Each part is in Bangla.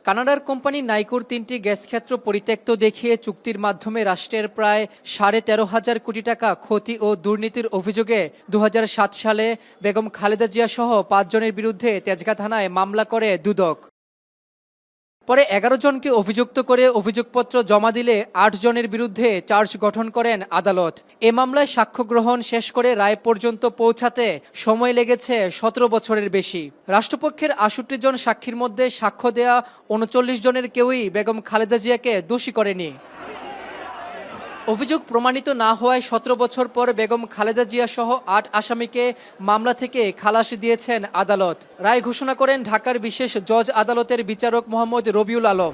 কানাডার কোম্পানি নাইকোর ৩টি গ্যাস ক্ষেত্র পরিত্যক্ত দেখিয়ে চুক্তির মাধ্যমে রাষ্ট্রের প্রায় ১৩,৫০০ কোটি টাকা ক্ষতি ও দুর্নীতির অভিযোগে ২০০৭ সালে বেগম খালেদা জিয়া সহ ৫ জনের বিরুদ্ধে তেজগাঁ থানায় মামলা করে দুদক। পরে ১১ জনকে অভিযুক্ত করে অভিযোগপত্র জমা দিলে ৮ জনের বিরুদ্ধে চার্জ গঠন করেন আদালত। এ মামলায় সাক্ষ্য গ্রহণ শেষ করে রায় পর্যন্ত পৌঁছাতে সময় লেগেছে ১৭ বছরের বেশি। রাষ্ট্রপক্ষের ৬৮ জন সাক্ষীর মধ্যে সাক্ষ্য দেয়া ৩৯ জনের কেউই বেগম খালেদা জিয়াকে দোষী করেনি। অভিযোগ প্রমাণিত না হওয়ায় ১৭ বছর পর বেগম খালেদা জিয়া সহ ৮ আসামিকে মামলা থেকে খালাস দিয়েছেন আদালত। রায় ঘোষণা করেন ঢাকার বিশেষ জজ আদালতের বিচারক মোহাম্মদ রবিউল আলম।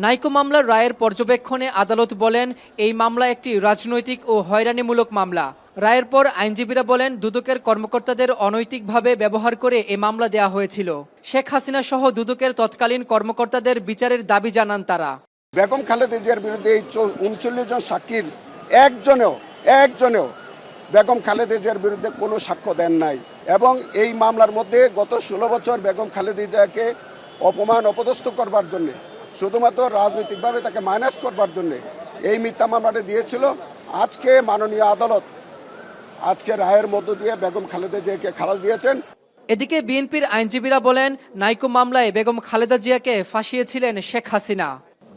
নাইকো মামলার রায়ের পর্যবেক্ষণে আদালত বলেন, এই মামলা একটি রাজনৈতিক ও হয়রানিমূলক মামলা। রায়ের পর আইনজীবীরা বলেন, দুদকের কর্মকর্তাদের অনৈতিকভাবে ব্যবহার করে এ মামলা দেয়া হয়েছিল। শেখ হাসিনা সহ দুদকের তৎকালীন কর্মকর্তাদের বিচারের দাবি জানান তারা। বেগম খালেদা জিয়ার বিরুদ্ধে এই ৩৯ জন সাক্ষীর একজনেও বেগম খালেদা জিয়ার বিরুদ্ধে কোনো সাক্ষ্য দেন নাই এবং এই মামলার মধ্যে গত ১৬ বছর বেগম খালেদা জিয়াকে অপমান অপদস্থ করবার জন্য, শুধুমাত্র রাজনৈতিকভাবে তাকে মাইনাস করবার জন্য এই মিথ্যা মামলাটা দিয়েছিল। আজকে মাননীয় আদালত আজকে রায়ের মধ্য দিয়ে বেগম খালেদা জিয়াকে খালাস দিয়েছেন। এদিকে বিএনপির আইনজীবীরা বলেন, নাইকো মামলায় বেগম খালেদা জিয়াকে ফাঁসিয়েছিলেন শেখ হাসিনা।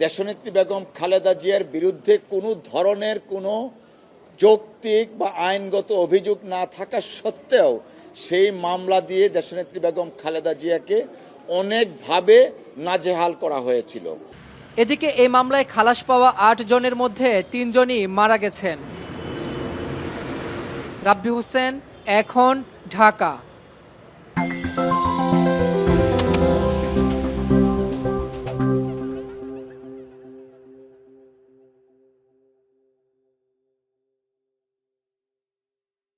দেশনেত্রী বেগম খালেদা জিয়ার বিরুদ্ধে কোনো ধরনের কোনো যৌক্তিক বা আইনগত অভিযোগ না থাকা সত্ত্বেও সেই মামলা দিয়ে দেশনেত্রী বেগম খালেদা জিয়াকে অনেকভাবে নাজেহাল করা হয়েছিল। এদিকে এই মামলায় খালাস পাওয়া ৮ জনের মধ্যে ৩ জনই মারা গেছেন। রাব্বি হোসেন, এখন, ঢাকা।